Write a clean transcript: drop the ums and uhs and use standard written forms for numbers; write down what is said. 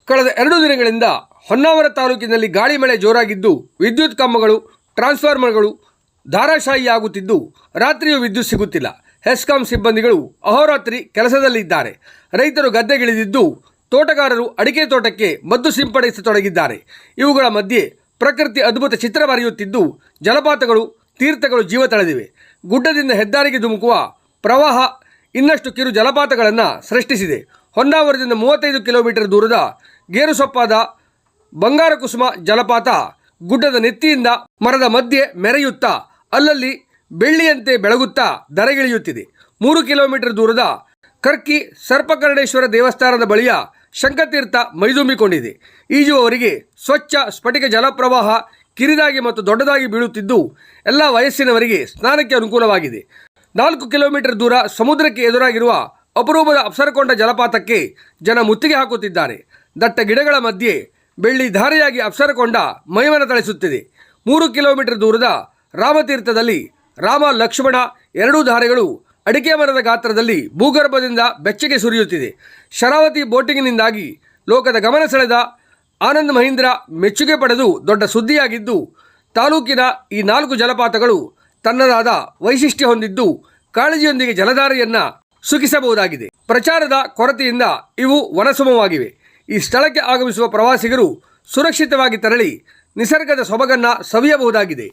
ಕಳೆದ 2 ದಿನಗಳಿಂದ ಹೊನ್ನಾವರ ತಾಲೂಕಿನಲ್ಲಿ ಗಾಳಿ ಮಳೆ ಜೋರಾಗಿದ್ದು ವಿದ್ಯುತ್ ಕಂಬಗಳು ಟ್ರಾನ್ಸ್ಫಾರ್ಮರ್ಗಳು ಧಾರಾಶಾಹಿಯಾಗುತ್ತಿದ್ದು ರಾತ್ರಿಯೂ ವಿದ್ಯುತ್ ಸಿಗುತ್ತಿಲ್ಲ. ಹೆಸ್ಕಾಂ ಸಿಬ್ಬಂದಿಗಳು ಅಹೋರಾತ್ರಿ ಕೆಲಸದಲ್ಲಿದ್ದಾರೆ. ರೈತರು ಗದ್ದೆಗಿಳಿದಿದ್ದು ತೋಟಗಾರರು ಅಡಿಕೆ ತೋಟಕ್ಕೆ ಮದ್ದು ಸಿಂಪಡಿಸತೊಡಗಿದ್ದಾರೆ. ಇವುಗಳ ಮಧ್ಯೆ ಪ್ರಕೃತಿ ಅದ್ಭುತ ಚಿತ್ರ ಬರೆಯುತ್ತಿದ್ದು ಜಲಪಾತಗಳು ತೀರ್ಥಗಳು ಜೀವ ತಳೆದಿವೆ. ಗುಡ್ಡದಿಂದ ಹೆದ್ದಾರಿಗೆ ಧುಮುಕುವ ಪ್ರವಾಹ ಇನ್ನಷ್ಟು ಕಿರು ಜಲಪಾತಗಳನ್ನು ಸೃಷ್ಟಿಸಿದೆ. ಹೊನ್ನಾವರದಿಂದ 35 ಕಿಲೋಮೀಟರ್ ದೂರದ ಗೇರುಸೊಪ್ಪಾದ ಬಂಗಾರಕುಸುಮ ಜಲಪಾತ ಗುಡ್ಡದ ನೆತ್ತಿಯಿಂದ ಮರದ ಮಧ್ಯೆ ಮೆರೆಯುತ್ತಾ ಅಲ್ಲಲ್ಲಿ ಬೆಳ್ಳಿಯಂತೆ ಬೆಳಗುತ್ತಾ ಧರೆಗಿಳಿಯುತ್ತಿದೆ. 3 ಕಿಲೋಮೀಟರ್ ದೂರದ ಕರ್ಕಿ ಸರ್ಪಕರ್ಣೇಶ್ವರ ದೇವಸ್ಥಾನದ ಬಳಿಯ ಶಂಖತೀರ್ಥ ಮೈದುಂಬಿಕೊಂಡಿದೆ. ಈಜುವವರಿಗೆ ಸ್ವಚ್ಛ ಸ್ಫಟಿಕ ಜಲಪ್ರವಾಹ ಕಿರಿದಾಗಿ ಮತ್ತು ದೊಡ್ಡದಾಗಿ ಬೀಳುತ್ತಿದ್ದು ಎಲ್ಲ ವಯಸ್ಸಿನವರಿಗೆ ಸ್ನಾನಕ್ಕೆ ಅನುಕೂಲವಾಗಿದೆ. 4 ಕಿಲೋಮೀಟರ್ ದೂರ ಸಮುದ್ರಕ್ಕೆ ಎದುರಾಗಿರುವ ಅಪರೂಪದ ಅಪ್ಸರಕೊಂಡ ಜಲಪಾತಕ್ಕೆ ಜನ ಮುತ್ತಿಗೆ ಹಾಕುತ್ತಿದ್ದಾರೆ. ದಟ್ಟ ಗಿಡಗಳ ಮಧ್ಯೆ ಬೆಳ್ಳಿ ಧಾರೆಯಾಗಿ ಅಪ್ಸರಕೊಂಡ ಮೈಮನ ತಳಿಸುತ್ತಿದೆ. 3 ಕಿಲೋಮೀಟರ್ ದೂರದ ರಾಮತೀರ್ಥದಲ್ಲಿ ರಾಮ ಲಕ್ಷ್ಮಣ 2 ಧಾರೆಗಳು ಅಡಿಕೆ ಮರದ ಗಾತ್ರದಲ್ಲಿ ಭೂಗರ್ಭದಿಂದ ಬೆಚ್ಚಗೆ ಸುರಿಯುತ್ತಿದೆ. ಶರಾವತಿ ಬೋಟಿಂಗ್ನಿಂದಾಗಿ ಲೋಕದ ಗಮನ ಸೆಳೆದ ಆನಂದ್ ಮಹೀಂದ್ರ ಮೆಚ್ಚುಗೆ ಪಡೆದು ದೊಡ್ಡ ಸುದ್ದಿಯಾಗಿದ್ದು, ತಾಲೂಕಿನ ಈ 4 ಜಲಪಾತಗಳು ತನ್ನದಾದ ವೈಶಿಷ್ಟ್ಯ ಹೊಂದಿದ್ದು ಕಾಳಜಿಯೊಂದಿಗೆ ಜಲಧಾರೆಯನ್ನು ಸುಖಿಸಬಹುದಾಗಿದೆ. ಪ್ರಚಾರದ ಕೊರತೆಯಿಂದ ಇವು ವನಸುಮವಾಗಿವೆ. ಈ ಸ್ಥಳಕ್ಕೆ ಆಗಮಿಸುವ ಪ್ರವಾಸಿಗರು ಸುರಕ್ಷಿತವಾಗಿ ತೆರಳಿ ನಿಸರ್ಗದ ಸೊಬಗನ್ನು ಸವಿಯಬಹುದಾಗಿದೆ.